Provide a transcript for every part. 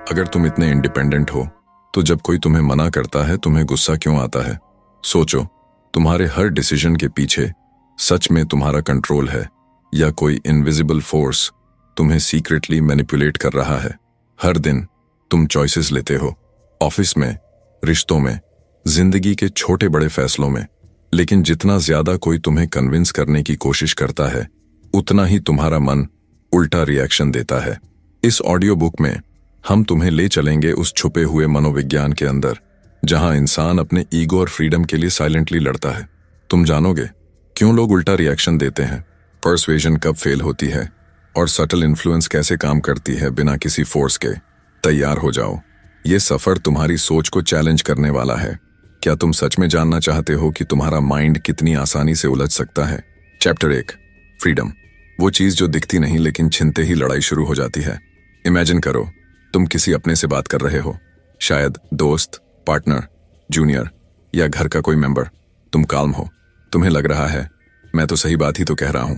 अगर तुम इतने इंडिपेंडेंट हो तो जब कोई तुम्हें मना करता है तुम्हें गुस्सा क्यों आता है? सोचो, तुम्हारे हर डिसीजन के पीछे सच में तुम्हारा कंट्रोल है या कोई इनविजिबल फोर्स तुम्हें सीक्रेटली मैनिपुलेट कर रहा है? हर दिन तुम चॉइसेस लेते हो, ऑफिस में, रिश्तों में, जिंदगी के छोटे बड़े फैसलों में, लेकिन जितना ज्यादा कोई तुम्हें कन्विंस करने की कोशिश करता है उतना ही तुम्हारा मन उल्टा रिएक्शन देता है। इस ऑडियो बुक में हम तुम्हें ले चलेंगे उस छुपे हुए मनोविज्ञान के अंदर जहां इंसान अपने ईगो और फ्रीडम के लिए साइलेंटली लड़ता है। तुम जानोगे क्यों लोग उल्टा रिएक्शन देते हैं, पर्सुएजन कब फेल होती है और सटल इन्फ्लुएंस कैसे काम करती है बिना किसी फोर्स के। तैयार हो जाओ, ये सफर तुम्हारी सोच को चैलेंज करने वाला है। क्या तुम सच में जानना चाहते हो कि तुम्हारा माइंड कितनी आसानी से उलझ सकता है? Chapter 1, freedom. वो चीज जो दिखती नहीं लेकिन छिनते ही लड़ाई शुरू हो जाती है। इमेजिन करो, तुम किसी अपने से बात कर रहे हो, शायद दोस्त, पार्टनर, जूनियर या घर का कोई मेंबर। तुम काल्म हो, तुम्हें लग रहा है मैं तो सही बात ही तो कह रहा हूं।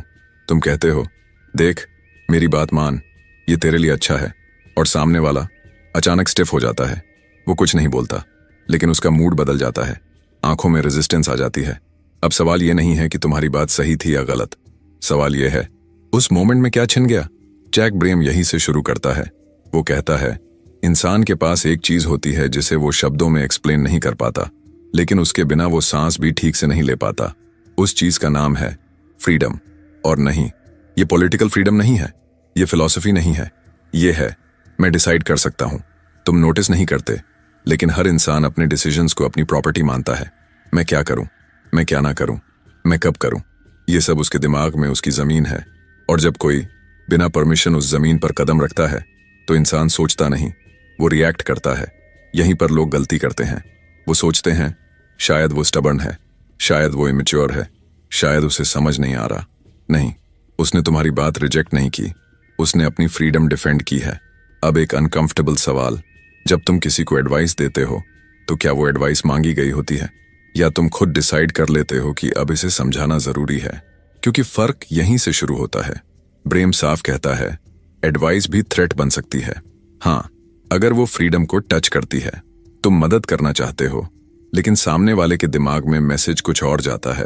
तुम कहते हो, देख मेरी बात मान, ये तेरे लिए अच्छा है। और सामने वाला अचानक स्टिफ हो जाता है। वो कुछ नहीं बोलता लेकिन उसका मूड बदल जाता है, आंखों में रेजिस्टेंस आ जाती है। अब सवाल ये नहीं है कि तुम्हारी बात सही थी या गलत, सवाल ये है उस मोमेंट में क्या छिन गया। जैक ब्रेम यहीं से शुरू करता है। वो कहता है इंसान के पास एक चीज होती है जिसे वो शब्दों में एक्सप्लेन नहीं कर पाता, लेकिन उसके बिना वो सांस भी ठीक से नहीं ले पाता। उस चीज का नाम है फ्रीडम। और नहीं, ये पॉलिटिकल फ्रीडम नहीं है, ये फिलॉसफी नहीं है, ये है मैं डिसाइड कर सकता हूं। तुम नोटिस नहीं करते लेकिन हर इंसान अपने डिसीजंस को अपनी प्रॉपर्टी मानता है। मैं क्या करूं, मैं क्या ना करूं, मैं कब करूं, ये सब उसके दिमाग में उसकी जमीन है। और जब कोई बिना परमिशन उस जमीन पर कदम रखता है तो इंसान सोचता नहीं, वो रिएक्ट करता है। यहीं पर लोग गलती करते हैं। वो सोचते हैं शायद वो स्टबर्न है, शायद वो इमेच्योर है, शायद उसे समझ नहीं आ रहा। नहीं, उसने तुम्हारी बात रिजेक्ट नहीं की, उसने अपनी फ्रीडम डिफेंड की है। अब एक अनकंफर्टेबल सवाल, जब तुम किसी को एडवाइस देते हो तो क्या वो एडवाइस मांगी गई होती है या तुम खुद डिसाइड कर लेते हो कि अब इसे समझाना जरूरी है? क्योंकि फर्क यहीं से शुरू होता है। ब्रेम साफ कहता है एडवाइस भी थ्रेट बन सकती है। हाँ, अगर वो फ्रीडम को टच करती है। तुम मदद करना चाहते हो लेकिन सामने वाले के दिमाग में मैसेज कुछ और जाता है।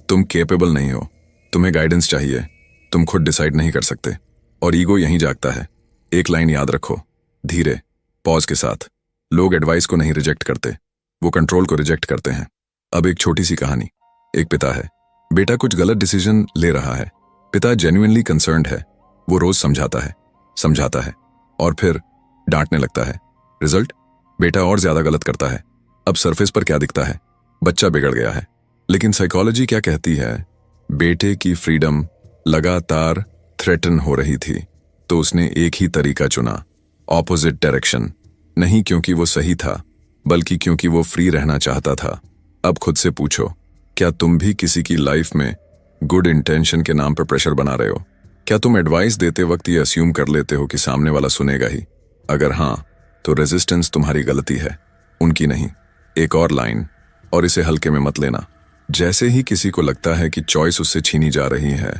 तुम केपेबल नहीं हो, तुम्हें गाइडेंस चाहिए, तुम खुद डिसाइड नहीं कर सकते। और ईगो यहीं जागता है। एक लाइन याद रखो, धीरे, पॉज के साथ। लोग एडवाइस को नहीं रिजेक्ट करते, वो कंट्रोल को रिजेक्ट करते हैं। अब एक छोटी सी कहानी। एक पिता है, बेटा कुछ गलत डिसीजन ले रहा है। पिता जेन्युइनली कंसर्न्ड है। वो रोज समझाता है और फिर डांटने लगता है। रिजल्ट, बेटा और ज्यादा गलत करता है। अब सरफेस पर क्या दिखता है? बच्चा बिगड़ गया है, लेकिन साइकोलॉजी क्या कहती है? बेटे की फ्रीडम लगातार थ्रेटन हो रही थी, तो उसने एक ही तरीका चुना, ऑपोजिट डायरेक्शन। नहीं क्योंकि वो सही था, बल्कि क्योंकि वो फ्री रहना चाहता था। अब खुद से पूछो, क्या तुम भी किसी की लाइफ में गुड इंटेंशन के नाम पर प्रेशर बना रहे हो? क्या तुम एडवाइस देते वक्त ये अस्यूम कर लेते हो कि सामने वाला सुनेगा ही? अगर हाँ, तो रेजिस्टेंस तुम्हारी गलती है, उनकी नहीं। एक और लाइन, और इसे हल्के में मत लेना। जैसे ही किसी को लगता है कि चॉइस उससे छीनी जा रही है,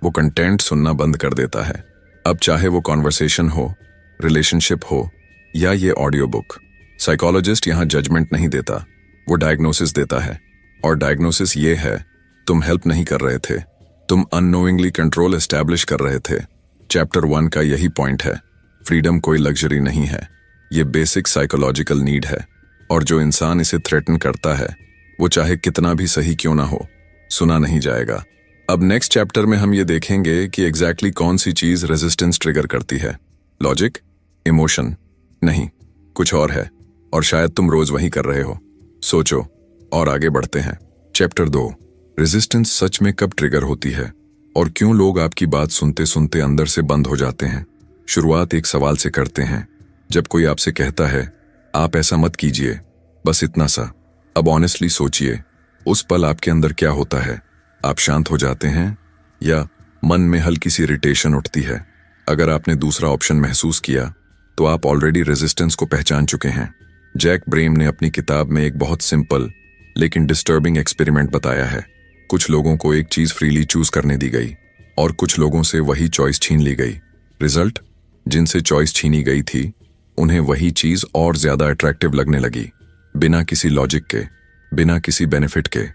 वो कंटेंट सुनना बंद कर देता है। अब चाहे वो कॉन्वर्सेशन हो, रिलेशनशिप हो या ये ऑडियो बुक, साइकोलॉजिस्ट यहां जजमेंट नहीं देता, वो डायग्नोसिस देता है। और डायग्नोसिस ये है, तुम हेल्प नहीं कर रहे थे, तुम अननोइंगली कंट्रोल एस्टैब्लिश कर रहे थे। चैप्टर 1 का यही पॉइंट है। फ्रीडम कोई लग्जरी नहीं है, ये बेसिक साइकोलॉजिकल नीड है। और जो इंसान इसे थ्रेटन करता है, वो चाहे कितना भी सही क्यों ना हो, सुना नहीं जाएगा। अब नेक्स्ट चैप्टर में हम ये देखेंगे कि एग्जैक्टली कौन सी चीज रेजिस्टेंस ट्रिगर करती है। Logic, emotion? नहीं, कुछ और है, और शायद तुम रोज वही कर रहे हो। सोचो और आगे बढ़ते हैं। चैप्टर 2, रेजिस्टेंस सच में कब ट्रिगर होती है और क्यों लोग आपकी बात सुनते सुनते अंदर से बंद हो जाते हैं। शुरुआत एक सवाल से करते हैं। जब कोई आपसे कहता है आप ऐसा मत कीजिए, बस इतना सा, अब ऑनेस्टली सोचिए, उस पल आपके अंदर क्या होता है? आप शांत हो जाते हैं या मन में हल्की सी इरिटेशन उठती है? अगर आपने दूसरा ऑप्शन महसूस किया तो आप ऑलरेडी रेजिस्टेंस को पहचान चुके हैं। जैक ब्रेम ने अपनी किताब में एक बहुत सिंपल लेकिन डिस्टर्बिंग एक्सपेरिमेंट बताया है। कुछ लोगों को एक चीज फ्रीली चूज करने दी गई और कुछ लोगों से वही चॉइस छीन ली गई। रिजल्ट, जिनसे चॉइस छीनी गई थी उन्हें वही चीज और ज्यादा अट्रैक्टिव लगने लगी, बिना किसी लॉजिक के, बिना किसी बेनिफिट के,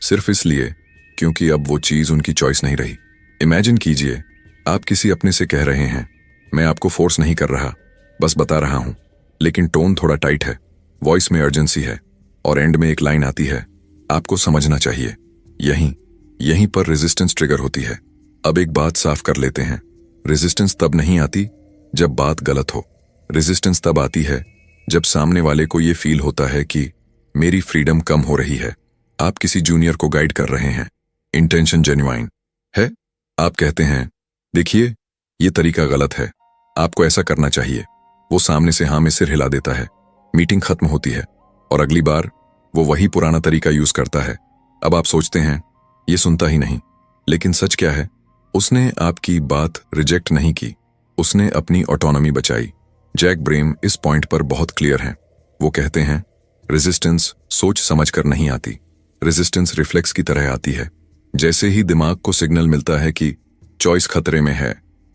सिर्फ इसलिए क्योंकि अब वो चीज उनकी चॉइस नहीं रही। इमेजिन कीजिए, आप किसी अपने से कह रहे हैं, मैं आपको फोर्स नहीं कर रहा, बस बता रहा हूं, लेकिन टोन थोड़ा टाइट है, वॉइस में अर्जेंसी है, और एंड में एक लाइन आती है, आपको समझना चाहिए। यहीं पर रेजिस्टेंस ट्रिगर होती है। अब एक बात साफ कर लेते हैं, रेजिस्टेंस तब नहीं आती जब बात गलत हो। रेजिस्टेंस तब आती है जब सामने वाले को ये फील होता है कि मेरी फ्रीडम कम हो रही है। आप किसी जूनियर को गाइड कर रहे हैं, इंटेंशन जेन्युइन है, आप कहते हैं, देखिए ये तरीका गलत है, आपको ऐसा करना चाहिए। वो सामने से हाँ में सिर हिला देता है, मीटिंग खत्म होती है, और अगली बार वो वही पुराना तरीका यूज करता है। अब आप सोचते हैं ये सुनता ही नहीं, लेकिन सच क्या है, उसने आपकी बात रिजेक्ट नहीं की, उसने अपनी ऑटोनॉमी बचाई। जैक ब्रेम इस पॉइंट पर बहुत क्लियर हैं। वो कहते हैं, रेजिस्टेंस सोच समझकर नहीं आती, रेजिस्टेंस रिफ्लेक्स की तरह आती है। जैसे ही दिमाग को सिग्नल मिलता है कि चॉइस खतरे में है,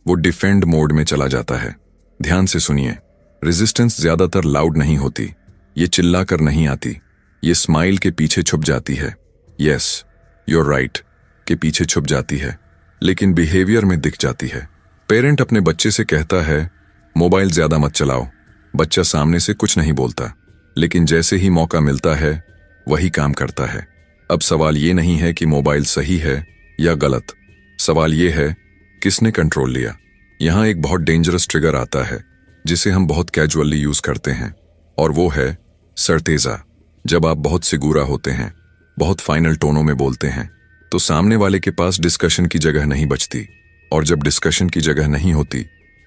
वो डिफेंड मोड में चला जाता है। ध्यान से सुनिए, रेजिस्टेंस ज्यादातर लाउड नहीं होती, ये चिल्लाकर नहीं आती, ये स्माइल के पीछे छुप जाती है, यस यूर राइट के पीछे छुप जाती है, लेकिन बिहेवियर में दिख जाती है। पेरेंट अपने बच्चे से कहता है, मोबाइल ज्यादा मत चलाओ, बच्चा सामने से कुछ नहीं बोलता, लेकिन जैसे ही मौका मिलता है वही काम करता है। अब सवाल ये नहीं है कि मोबाइल सही है या गलत, सवाल ये है किसने कंट्रोल लिया। यहां एक बहुत डेंजरस ट्रिगर आता है जिसे हम बहुत कैजुअली यूज करते हैं, और वो है सर्तेजा। जब आप बहुत सिगूरा होते हैं, बहुत फाइनल टोनों में बोलते हैं, तो सामने वाले के पास डिस्कशन की जगह नहीं बचती, और जब डिस्कशन की जगह नहीं होती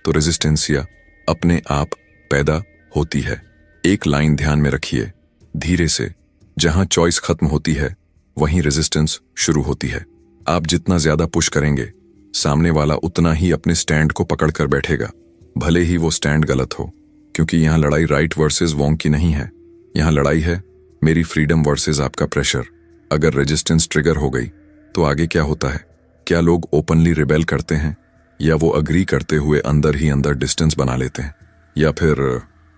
तो रेजिस्टेंसिया अपने आप पैदा होती है। एक लाइन ध्यान में रखिए, धीरे से, जहां चॉइस खत्म होती है वहीं रेजिस्टेंस शुरू होती है। आप जितना ज्यादा पुश करेंगे, सामने वाला उतना ही अपने स्टैंड को पकड़कर बैठेगा, भले ही वो स्टैंड गलत हो, क्योंकि यहां लड़ाई राइट वर्सेस रॉन्ग की नहीं है, यहां लड़ाई है मेरी फ्रीडम वर्सेस आपका प्रेशर। अगर रेजिस्टेंस ट्रिगर हो गई तो आगे क्या होता है? क्या लोग ओपनली रिबेल करते हैं, या वो अग्री करते हुए अंदर ही अंदर डिस्टेंस बना लेते हैं, या फिर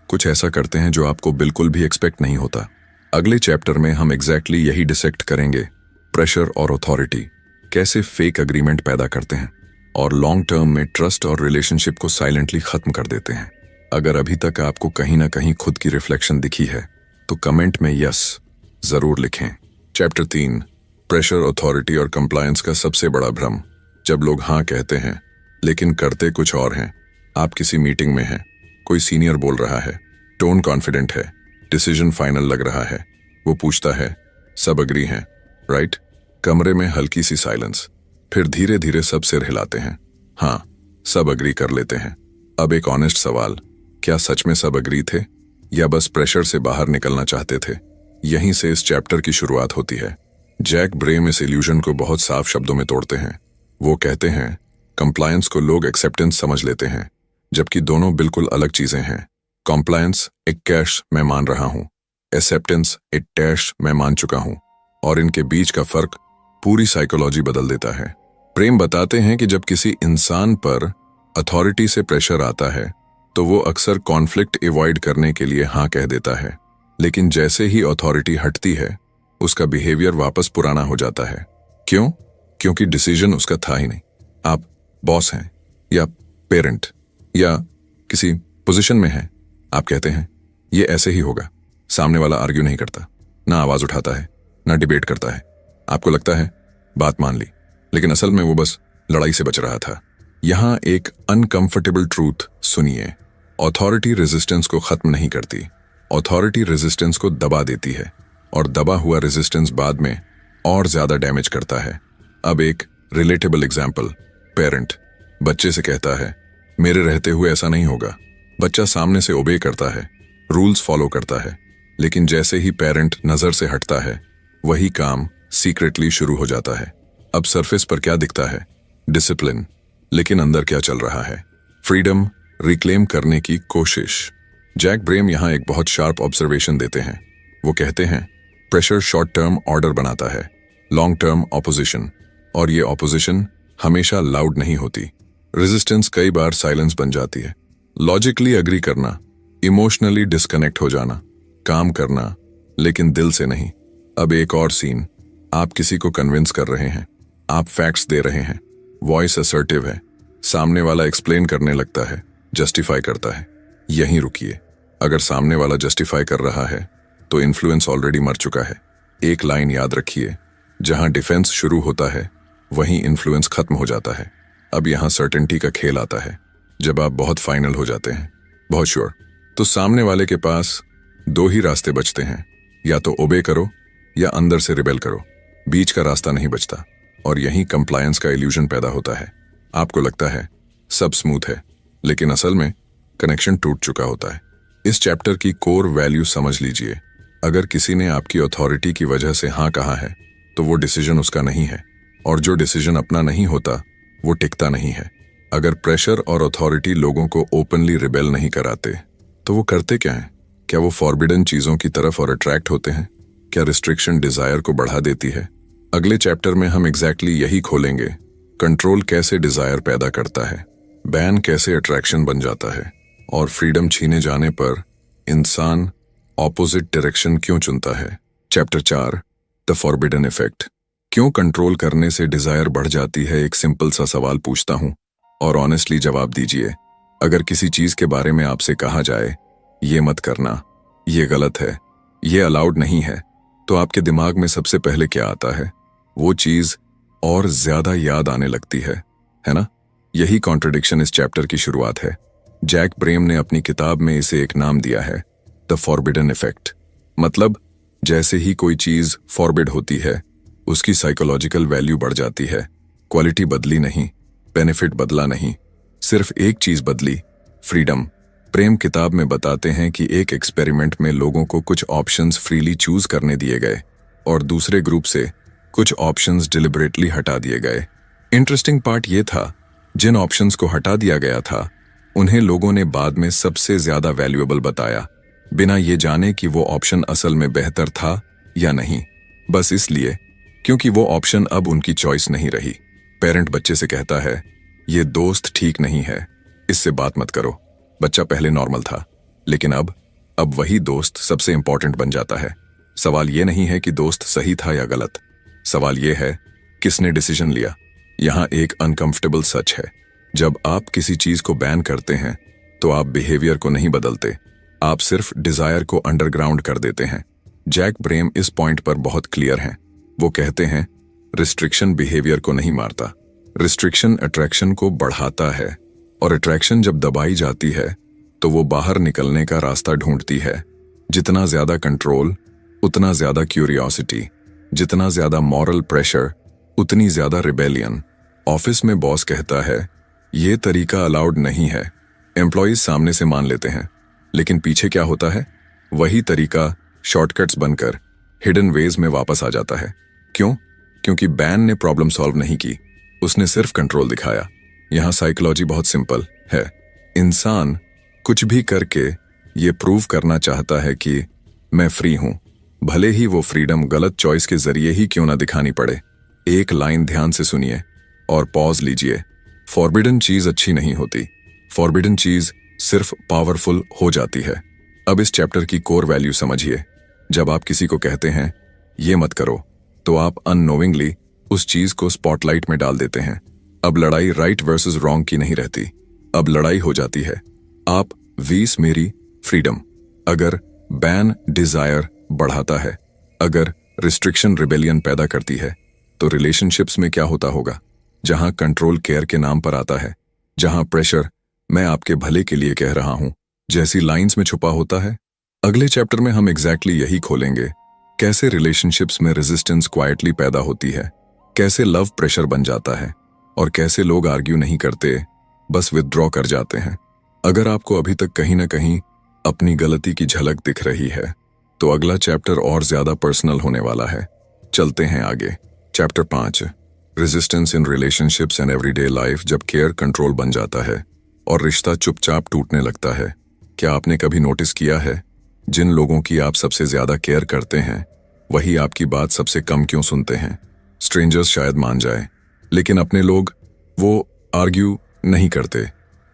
कुछ ऐसा करते हैं जो आपको बिल्कुल भी एक्सपेक्ट नहीं होता? अगले चैप्टर में हम एग्जैक्टली यही डिसेक्ट करेंगे, प्रेशर और अथॉरिटी कैसे फेक अग्रीमेंट पैदा करते हैं और लॉन्ग टर्म में ट्रस्ट और रिलेशनशिप को साइलेंटली खत्म कर देते हैं। अगर अभी तक आपको कहीं ना कहीं खुद की रिफ्लेक्शन दिखी है तो कमेंट में यस जरूर लिखें। चैप्टर 3, प्रेशर, अथॉरिटी और कंप्लायंस का सबसे बड़ा भ्रम। जब लोग हाँ कहते हैं लेकिन करते कुछ और हैं। आप किसी मीटिंग में हैं, कोई सीनियर बोल रहा है, टोन कॉन्फिडेंट है, डिसीजन फाइनल लग रहा है, वो पूछता है, सब अग्री हैं राइट? कमरे में हल्की सी साइलेंस, फिर धीरे धीरे सब सिर हिलाते हैं, हाँ सब अग्री कर लेते हैं। अब एक ऑनेस्ट सवाल, क्या सच में सब अग्री थे या बस प्रेशर से बाहर निकलना चाहते थे? यहीं से इस चैप्टर की शुरुआत होती है। जैक ब्रेम इस इल्यूजन को बहुत साफ शब्दों में तोड़ते हैं। वो कहते हैं कंप्लायंस को लोग एक्सेप्टेंस समझ लेते हैं, जबकि दोनों बिल्कुल अलग चीजें हैं। कंप्लायंस एक कैश मैं मान रहा हूं, एक्सेप्टेंस एक टैश मैं मान चुका हूं, और इनके बीच का फर्क पूरी साइकोलॉजी बदल देता है। प्रेम बताते हैं कि जब किसी इंसान पर अथॉरिटी से प्रेशर आता है तो वो अक्सर कॉन्फ्लिक्ट अवॉइड करने के लिए हाँ कह देता है, लेकिन जैसे ही अथॉरिटी हटती है उसका बिहेवियर वापस पुराना हो जाता है। क्यों? क्योंकि डिसीजन उसका था ही नहीं। आप बॉस हैं या पेरेंट या किसी पोजीशन में हैं, आप कहते हैं ये ऐसे ही होगा। सामने वाला आर्ग्यू नहीं करता, ना आवाज उठाता है, ना डिबेट करता है। आपको लगता है बात मान ली, लेकिन असल में वो बस लड़ाई से बच रहा था। यहां एक अनकंफर्टेबल ट्रूथ सुनिए, अथॉरिटी रेजिस्टेंस को खत्म नहीं करती, अथॉरिटी रेजिस्टेंस को दबा देती है, और दबा हुआ रेजिस्टेंस बाद में और ज्यादा डैमेज करता है। अब एक रिलेटेबल एग्जाम्पल, पेरेंट बच्चे से कहता है मेरे रहते हुए ऐसा नहीं होगा। बच्चा सामने से ओबे करता है, रूल्स फॉलो करता है, लेकिन जैसे ही पेरेंट नजर से हटता है वही काम सीक्रेटली शुरू हो जाता है। अब सरफेस पर क्या दिखता है? डिसिप्लिन, लेकिन अंदर क्या चल रहा है? फ्रीडम रिक्लेम करने की कोशिश। जैक ब्रेम यहां एक बहुत शार्प ऑब्जर्वेशन देते हैं। वो कहते हैं प्रेशर शॉर्ट टर्म ऑर्डर बनाता है, लॉन्ग टर्म ऑपोजिशन, और ये ऑपोजिशन हमेशा लाउड नहीं होती। रेजिस्टेंस कई बार साइलेंस बन जाती है। लॉजिकली अग्री करना इमोशनली डिस्कनेक्ट हो जाना, काम करना लेकिन दिल से नहीं। अब एक और सीन, आप किसी को कन्विंस कर रहे हैं, आप फैक्ट्स दे रहे हैं, वॉइस असर्टिव है, सामने वाला एक्सप्लेन करने लगता है, जस्टिफाई करता है। यहीं रुकिए। अगर सामने वाला जस्टिफाई कर रहा है तो इन्फ्लुएंस ऑलरेडी मर चुका है। एक लाइन याद रखिए, जहां डिफेंस शुरू होता है वहीं इन्फ्लुएंस खत्म हो जाता है। अब यहां सर्टेनिटी का खेल आता है। जब आप बहुत फाइनल हो जाते हैं, बहुत श्योर, तो सामने वाले के पास दो ही रास्ते बचते हैं, या तो ओबे करो या अंदर से रिबेल करो। बीच का रास्ता नहीं बचता, और यहीं कंप्लायंस का इल्यूजन पैदा होता है। आपको लगता है सब स्मूथ है, लेकिन असल में कनेक्शन टूट चुका होता है। इस चैप्टर की कोर वैल्यू समझ लीजिए। अगर किसी ने आपकी अथॉरिटी की वजह से हाँ कहा है तो वो डिसीजन उसका नहीं है, और जो डिसीजन अपना नहीं होता वो टिकता नहीं है। अगर प्रेशर और अथॉरिटी लोगों को ओपनली रिबेल नहीं कराते तो वो करते क्या हैं? क्या वो फॉरबिडन चीजों की तरफ और अट्रैक्ट होते हैं? क्या रिस्ट्रिक्शन डिजायर को बढ़ा देती है? अगले चैप्टर में हम एग्जैक्टली यही खोलेंगे। कंट्रोल कैसे डिजायर पैदा करता है, बैन कैसे अट्रैक्शन बन जाता है, और फ्रीडम छीने जाने पर इंसान ऑपोजिट डायरेक्शन क्यों चुनता है। Chapter 4, the forbidden effect. क्यों कंट्रोल करने से डिजायर बढ़ जाती है? एक सिंपल सा सवाल पूछता हूं और ऑनेस्टली जवाब दीजिए। अगर किसी चीज के बारे में आपसे कहा जाए ये मत करना, ये गलत है, ये अलाउड नहीं है, तो आपके दिमाग में सबसे पहले क्या आता है? वो चीज और ज्यादा याद आने लगती है ना? यही कॉन्ट्रडिक्शन इस चैप्टर की शुरुआत है। जैक ब्रेम ने अपनी किताब में इसे एक नाम दिया है, द फॉरबिडन इफेक्ट। मतलब जैसे ही कोई चीज फॉरबिड होती है उसकी साइकोलॉजिकल वैल्यू बढ़ जाती है। क्वालिटी बदली नहीं, बेनिफिट बदला नहीं, सिर्फ एक चीज बदली, फ्रीडम। प्रेम किताब में बताते हैं कि एक एक्सपेरिमेंट में लोगों को कुछ ऑप्शंस फ्रीली चूज करने दिए गए और दूसरे ग्रुप से कुछ ऑप्शंस डिलिबरेटली हटा दिए गए। इंटरेस्टिंग पार्ट ये था, जिन ऑप्शंस को हटा दिया गया था उन्हें लोगों ने बाद में सबसे ज्यादा वैल्यूएबल बताया, बिना ये जाने कि वो ऑप्शन असल में बेहतर था या नहीं, बस इसलिए क्योंकि वो ऑप्शन अब उनकी चॉइस नहीं रही। पेरेंट बच्चे से कहता है, ये दोस्त ठीक नहीं है, इससे बात मत करो। बच्चा पहले नॉर्मल था, लेकिन अब वही दोस्त सबसे इंपॉर्टेंट बन जाता है। सवाल ये नहीं है कि दोस्त सही था या गलत, सवाल ये है किसने डिसीजन लिया। यहां एक अनकंफर्टेबल सच है, जब आप किसी चीज को बैन करते हैं तो आप बिहेवियर को नहीं बदलते, आप सिर्फ डिजायर को अंडरग्राउंड कर देते हैं। जैक ब्रेम इस पॉइंट पर बहुत क्लियर हैं। वो कहते हैं रिस्ट्रिक्शन बिहेवियर को नहीं मारता, रिस्ट्रिक्शन अट्रैक्शन को बढ़ाता है, और अट्रैक्शन जब दबाई जाती है तो वो बाहर निकलने का रास्ता ढूंढती है। जितना ज्यादा कंट्रोल उतना ज्यादा क्यूरियोसिटी, जितना ज्यादा मॉरल प्रेशर उतनी ज्यादा रिबेलियन। ऑफिस में बॉस कहता है ये तरीका अलाउड नहीं है, एम्प्लॉइज सामने से मान लेते हैं, लेकिन पीछे क्या होता है? वही तरीका शॉर्टकट्स बनकर हिडन वेज में वापस आ जाता है। क्यों? क्योंकि बैन ने प्रॉब्लम सॉल्व नहीं की, उसने सिर्फ कंट्रोल दिखाया। यहां साइकोलॉजी बहुत सिंपल है। इंसान कुछ भी करके ये प्रूव करना चाहता है कि मैं फ्री हूं, भले ही वो फ्रीडम गलत चॉइस के जरिए ही क्यों ना दिखानी पड़े। एक लाइन ध्यान से सुनिए और पॉज लीजिए। फॉरबिडन चीज अच्छी नहीं होती, फॉरबिडन चीज सिर्फ पावरफुल हो जाती है। अब इस चैप्टर की कोर वैल्यू समझिए। जब आप किसी को कहते हैं ये मत करो, तो आप अननोविंगली उस चीज को स्पॉटलाइट में डाल देते हैं। अब लड़ाई राइट वर्सेस रॉन्ग की नहीं रहती, अब लड़ाई हो जाती है आप वीस मेरी फ्रीडम। अगर बैन डिजायर बढ़ाता है, अगर रिस्ट्रिक्शन रिबेलियन पैदा करती है, तो रिलेशनशिप्स में क्या होता होगा? जहां कंट्रोल केयर के नाम पर आता है, जहां प्रेशर मैं आपके भले के लिए कह रहा हूं जैसी लाइंस में छुपा होता है। अगले चैप्टर में हम एग्जैक्टली यही खोलेंगे, कैसे रिलेशनशिप्स में रेजिस्टेंस क्वाइटली पैदा होती है, कैसे लव प्रेशर बन जाता है, और कैसे लोग आर्ग्यू नहीं करते, बस विथड्रॉ कर जाते हैं। अगर आपको अभी तक कहीं ना कहीं अपनी गलती की झलक दिख रही है, तो अगला चैप्टर और ज्यादा पर्सनल होने वाला है। चलते हैं आगे। Chapter 5, resistance in relationships and everyday life. जब केयर कंट्रोल बन जाता है और रिश्ता चुपचाप टूटने लगता है। क्या आपने कभी नोटिस किया है, जिन लोगों की आप सबसे ज्यादा केयर करते हैं वही आपकी बात सबसे कम क्यों सुनते हैं? स्ट्रेंजर्स शायद मान जाए, लेकिन अपने लोग वो आर्ग्यू नहीं करते,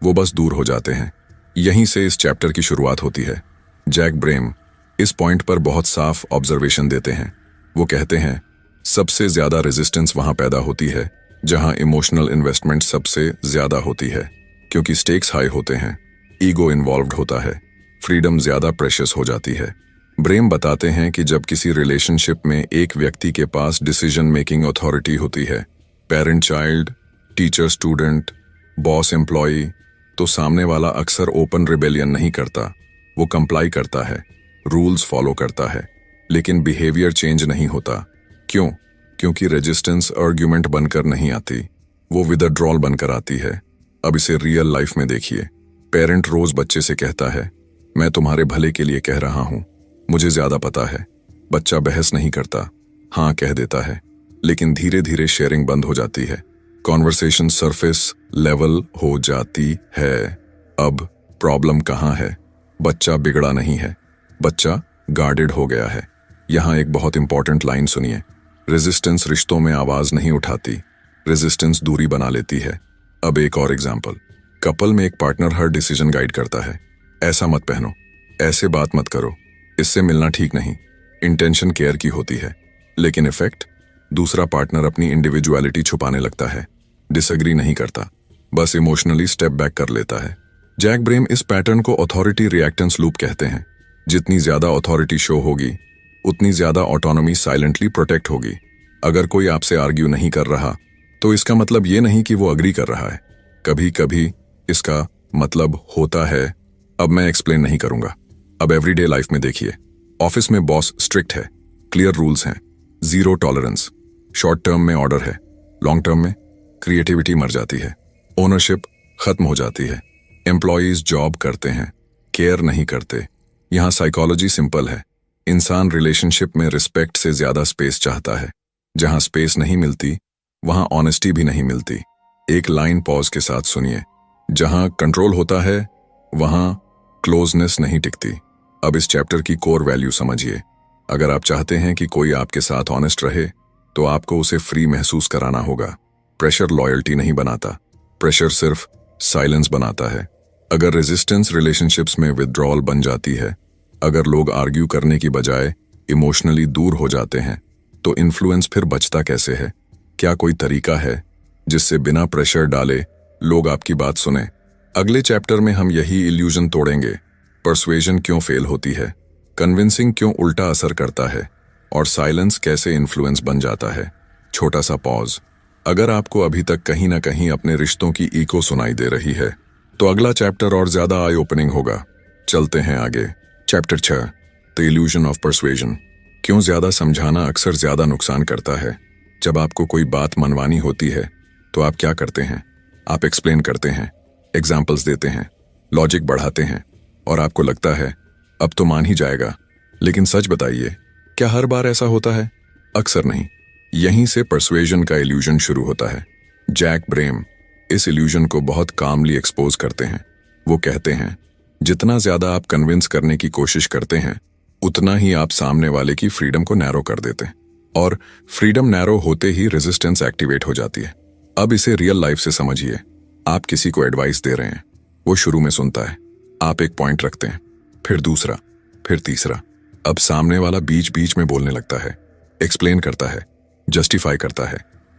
वो बस दूर हो जाते हैं। यहीं से इस चैप्टर की शुरुआत होती है। जैक ब्रेम इस पॉइंट पर बहुत साफ ऑब्जर्वेशन देते हैं। वो कहते हैं सबसे ज्यादा रेजिस्टेंस वहां पैदा होती है जहां इमोशनल इन्वेस्टमेंट सबसे ज्यादा होती है, क्योंकि स्टेक्स हाई होते हैं, ईगो इन्वॉल्व्ड होता है, फ्रीडम ज्यादा प्रेशियस हो जाती है। ब्रेम बताते हैं कि जब किसी रिलेशनशिप में एक व्यक्ति के पास डिसीजन मेकिंग अथॉरिटी होती है, parent child, teacher student, boss employee, तो सामने वाला अक्सर ओपन रिबेलियन नहीं करता। वो कंप्लाई करता है, रूल्स फॉलो करता है, लेकिन बिहेवियर चेंज नहीं होता। क्यों? क्योंकि रेजिस्टेंस आर्ग्यूमेंट बनकर नहीं आती, वो विदड्रॉल बनकर आती है। अब इसे रियल लाइफ में देखिए। पेरेंट रोज बच्चे से कहता है, मैं तुम्हारे भले के लिए कह रहा हूं, मुझे ज्यादा पता है। बच्चा बहस नहीं करता, हाँ कह देता है, लेकिन धीरे धीरे शेयरिंग बंद हो जाती है, कॉन्वर्सेशन सरफेस लेवल हो जाती है। अब प्रॉब्लम कहाँ है? बच्चा बिगड़ा नहीं है, बच्चा गार्डेड हो गया है। यहां एक बहुत इंपॉर्टेंट लाइन सुनिए। रेजिस्टेंस रिश्तों में आवाज नहीं उठाती, रेजिस्टेंस दूरी बना लेती है। अब एक और एग्जाम्पल। कपल में एक पार्टनर हर डिसीजन गाइड करता है, ऐसा मत पहनो, ऐसे बात मत करो, इससे मिलना ठीक नहीं। इंटेंशन केयर की होती है, लेकिन इफेक्ट? दूसरा पार्टनर अपनी इंडिविजुअलिटी छुपाने लगता है, डिसएग्री नहीं करता, बस इमोशनली स्टेप बैक कर लेता है। जैक ब्रेम इस पैटर्न को अथॉरिटी रिएक्टेंस लूप कहते हैं। जितनी ज्यादा अथॉरिटी शो होगी, उतनी ज्यादा ऑटोनॉमी साइलेंटली प्रोटेक्ट होगी। अगर कोई आपसे आर्ग्यू नहीं कर रहा, तो इसका मतलब ये नहीं कि वो अग्री कर रहा है। कभी कभी इसका मतलब होता है, अब मैं एक्सप्लेन नहीं करूंगा। अब एवरीडे लाइफ में देखिए, ऑफिस में बॉस स्ट्रिक्ट है, क्लियर रूल्स हैं, जीरो टॉलरेंस। शॉर्ट टर्म में ऑर्डर है, लॉन्ग टर्म में क्रिएटिविटी मर जाती है, ओनरशिप खत्म हो जाती है। एम्प्लॉयज जॉब करते हैं, केयर नहीं करते। यहां साइकोलॉजी सिंपल है, इंसान रिलेशनशिप में रिस्पेक्ट से ज्यादा स्पेस चाहता है। जहां स्पेस नहीं मिलती, वहां ऑनेस्टी भी नहीं मिलती। एक लाइन पॉज के साथ सुनिए। जहां कंट्रोल होता है, वहां क्लोजनेस नहीं टिकती। अब इस चैप्टर की कोर वैल्यू समझिए। अगर आप चाहते हैं कि कोई आपके साथ ऑनेस्ट रहे, तो आपको उसे फ्री महसूस कराना होगा। प्रेशर लॉयल्टी नहीं बनाता, प्रेशर सिर्फ साइलेंस बनाता है। अगर रेजिस्टेंस रिलेशनशिप्स में विथड्रॉल बन जाती है, अगर लोग आर्ग्यू करने की बजाय इमोशनली दूर हो जाते हैं, तो इन्फ्लुएंस फिर बचता कैसे है? क्या कोई तरीका है जिससे बिना प्रेशर डाले लोग आपकी बात सुने? अगले चैप्टर में हम यही इल्यूजन तोड़ेंगे। परसुएजन क्यों फेल होती है, कन्विंसिंग क्यों उल्टा असर करता है, और साइलेंस कैसे इन्फ्लुएंस बन जाता है। छोटा सा पॉज। अगर आपको अभी तक कहीं ना कहीं अपने रिश्तों की इको सुनाई दे रही है, तो अगला चैप्टर और ज्यादा आई ओपनिंग होगा। चलते हैं आगे। Chapter 6, the illusion of persuasion. क्यों ज्यादा समझाना अक्सर ज्यादा नुकसान करता है। जब आपको कोई बात मनवानी होती है, तो आप क्या करते हैं? आप एक्सप्लेन करते हैं, एग्जाम्पल्स देते हैं, लॉजिक बढ़ाते हैं, और आपको लगता है अब तो मान ही जाएगा। लेकिन सच बताइए, क्या हर बार ऐसा होता है? अक्सर नहीं। यहीं से परसुएजन का इल्यूजन शुरू होता है। जैक ब्रेम इस इल्यूजन को बहुत कामली एक्सपोज करते हैं। वो कहते हैं, जितना ज्यादा आप कन्विंस करने की कोशिश करते हैं, उतना ही आप सामने वाले की फ्रीडम को नैरो कर देते हैं, और फ्रीडम नैरो होते ही रेजिस्टेंस एक्टिवेट हो जाती है। अब इसे रियल लाइफ से समझिए। आप किसी को एडवाइस दे रहे हैं, वो शुरू में सुनता है, आप एक पॉइंट रखते हैं, फिर दूसरा, फिर तीसरा। अब सामने वाला बीच बीच में बोलने लगता है, एक्सप्लेन करता है, जस्टिफाई करता है।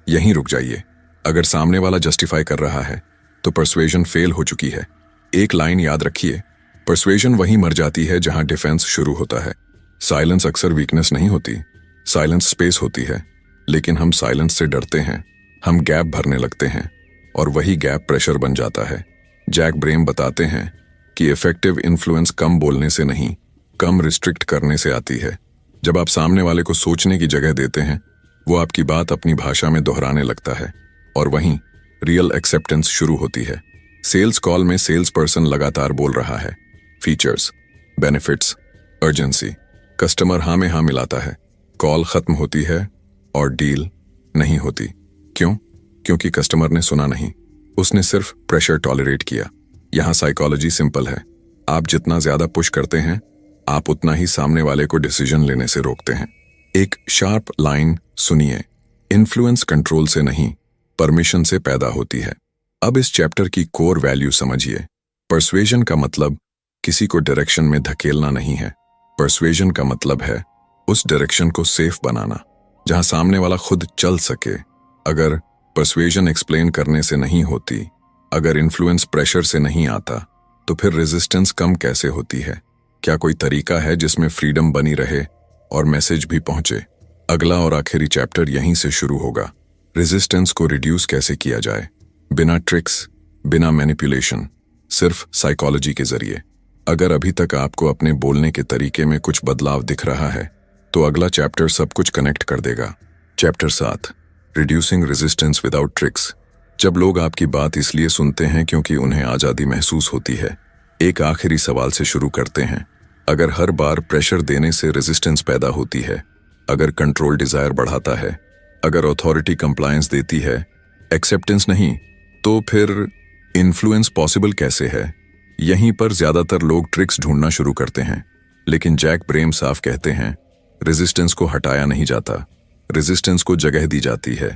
यहीं रुक जाइए। अगर सामने वाला जस्टिफाई कर रहा है, तो परसुएजन फेल हो चुकी है। एक लाइन याद रखिए, परसुएजन वहीं मर जाती है जहां डिफेंस शुरू होता है। साइलेंस अक्सर वीकनेस नहीं होती, साइलेंस स्पेस होती है। लेकिन हम साइलेंस से डरते हैं, हम गैप भरने लगते हैं, और वही गैप प्रेशर बन जाता है। जैक ब्रेम बताते हैं कि इफेक्टिव इन्फ्लुएंस कम बोलने से नहीं, कम रिस्ट्रिक्ट करने से आती है। जब आप सामने वाले को सोचने की जगह देते हैं, वो आपकी बात अपनी भाषा में दोहराने लगता है, और वहीं रियल एक्सेप्टेंस शुरू होती है। सेल्स कॉल में सेल्स पर्सन लगातार बोल रहा है, फीचर्स, बेनिफिट्स, अर्जेंसी। कस्टमर हाँ में हाँ मिलाता है, कॉल खत्म होती है और डील नहीं होती। क्यों? क्योंकि कस्टमर ने सुना नहीं, उसने सिर्फ प्रेशर टॉलरेट किया। यहां साइकोलॉजी सिंपल है, आप जितना ज्यादा पुश करते हैं, आप उतना ही सामने वाले को डिसीजन लेने से रोकते हैं। एक शार्प लाइन सुनिए, इन्फ्लुएंस कंट्रोल से नहीं, परमिशन से पैदा होती है। अब इस चैप्टर की कोर वैल्यू समझिए। परसुएजन का मतलब किसी को डायरेक्शन में धकेलना नहीं है। परसुएजन का मतलब है उस डायरेक्शन को सेफ बनाना जहां सामने वाला खुद चल सके। अगर परसुएजन एक्सप्लेन करने से नहीं होती, अगर इन्फ्लुएंस प्रेशर से नहीं आता, तो फिर रेजिस्टेंस कम कैसे होती है? क्या कोई तरीका है जिसमें फ्रीडम बनी रहे और मैसेज भी पहुंचे? अगला और आखिरी चैप्टर यहीं से शुरू होगा। रेजिस्टेंस को रिड्यूस कैसे किया जाए, बिना ट्रिक्स, बिना मैनिपुलेशन, सिर्फ साइकोलॉजी के जरिए। अगर अभी तक आपको अपने बोलने के तरीके में कुछ बदलाव दिख रहा है, तो अगला चैप्टर सब कुछ कनेक्ट कर देगा। Chapter 7, reducing resistance without tricks. जब लोग आपकी बात इसलिए सुनते हैं क्योंकि उन्हें आज़ादी महसूस होती है। एक आखिरी सवाल से शुरू करते हैं। अगर हर बार प्रेशर देने से रेजिस्टेंस पैदा होती है, अगर कंट्रोल डिजायर बढ़ाता है, अगर अथॉरिटी कंप्लायंस देती है, एक्सेप्टेंस नहीं, तो फिर इन्फ्लुएंस पॉसिबल कैसे है? यहीं पर ज्यादातर लोग ट्रिक्स ढूंढना शुरू करते हैं, लेकिन जैक ब्रेम साफ कहते हैं, रेजिस्टेंस को हटाया नहीं जाता, रेजिस्टेंस को जगह दी जाती है।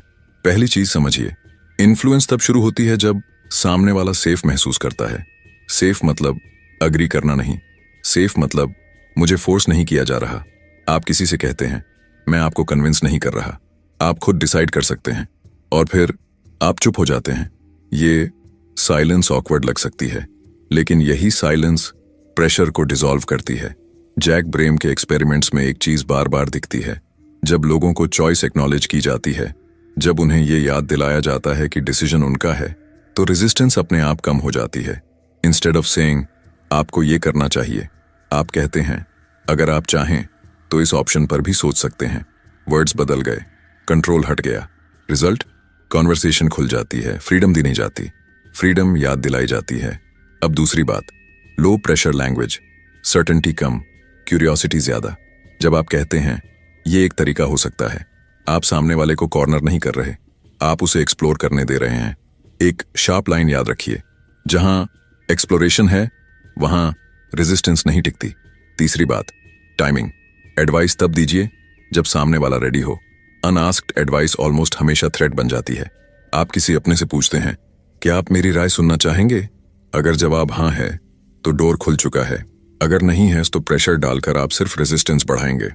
पहली चीज समझिए, इन्फ्लुएंस तब शुरू होती है जब सामने वाला सेफ महसूस करता है। सेफ मतलब अग्री करना नहीं, सेफ मतलब मुझे फोर्स नहीं किया जा रहा। आप किसी से कहते हैं, मैं आपको कन्विंस नहीं कर रहा, आप खुद डिसाइड कर सकते हैं, और फिर आप चुप हो जाते हैं। ये साइलेंस ऑकवर्ड लग सकती है, लेकिन यही साइलेंस प्रेशर को डिसॉल्व करती है। जैक ब्रेम के एक्सपेरिमेंट्स में एक चीज बार बार दिखती है। जब लोगों को चॉइस एक्नॉलेज की जाती है, जब उन्हें ये याद दिलाया जाता है कि डिसीजन उनका है, तो रेजिस्टेंस अपने आप कम हो जाती है। इंस्टेड ऑफ सेइंग आपको ये करना चाहिए, आप कहते हैं अगर आप चाहें तो इस ऑप्शन पर भी सोच सकते हैं। वर्ड्स बदल गए, कंट्रोल हट गया। रिजल्ट, कॉन्वर्सेशन खुल जाती है, फ्रीडम दी नहीं जाती, फ्रीडम याद दिलाई जाती है। अब दूसरी बात, लो प्रेशर लैंग्वेज, सर्टेनिटी कम, क्यूरियोसिटी ज्यादा। जब आप कहते हैं ये एक तरीका हो सकता है, आप सामने वाले को कॉर्नर नहीं कर रहे, आप उसे एक्सप्लोर करने दे रहे हैं। एक शार्प लाइन याद रखिए, जहां एक्सप्लोरेशन है वहां रेजिस्टेंस नहीं टिकती। तीसरी बात, टाइमिंग। एडवाइस तब दीजिए जब सामने वाला रेडी हो। अनआस्क्ड एडवाइस ऑलमोस्ट हमेशा थ्रेट बन जाती है। आप किसी अपने से पूछते हैं, क्या आप मेरी राय सुनना चाहेंगे? अगर जवाब हाँ है तो डोर खुल चुका है, अगर नहीं है तो प्रेशर डालकर आप सिर्फ रेजिस्टेंस बढ़ाएंगे।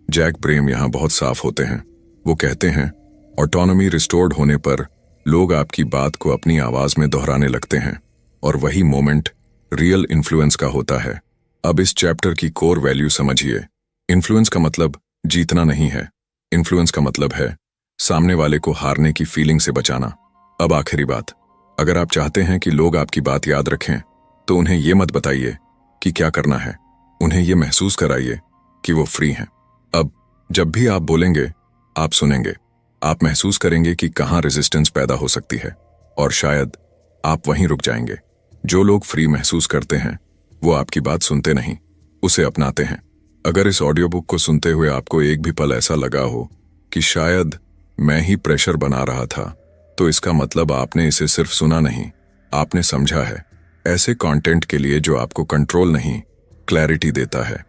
जैक ब्रेम यहां बहुत साफ होते हैं। वो कहते हैं, ऑटोनॉमी रिस्टोर्ड होने पर लोग आपकी बात को अपनी आवाज में दोहराने लगते हैं, और वही मोमेंट रियल इन्फ्लुएंस का होता है। अब इस चैप्टर की कोर वैल्यू समझिए। इन्फ्लुएंस का मतलब जीतना नहीं है, इन्फ्लुएंस का मतलब है सामने वाले को हारने की फीलिंग से बचाना। अब आखिरी बात, अगर आप चाहते हैं कि लोग आपकी बात याद रखें, तो उन्हें यह मत बताइए कि क्या करना है, उन्हें यह महसूस कराइए कि वो फ्री हैं। अब जब भी आप बोलेंगे, आप सुनेंगे, आप महसूस करेंगे कि कहां रेजिस्टेंस पैदा हो सकती है, और शायद आप वहीं रुक जाएंगे। जो लोग फ्री महसूस करते हैं वो आपकी बात सुनते नहीं, उसे अपनाते हैं। अगर इस ऑडियो बुक को सुनते हुए आपको एक भी पल ऐसा लगा हो कि शायद मैं ही प्रेशर बना रहा था, तो इसका मतलब आपने इसे सिर्फ सुना नहीं, आपने समझा है। ऐसे कंटेंट के लिए जो आपको कंट्रोल नहीं, क्लैरिटी देता है,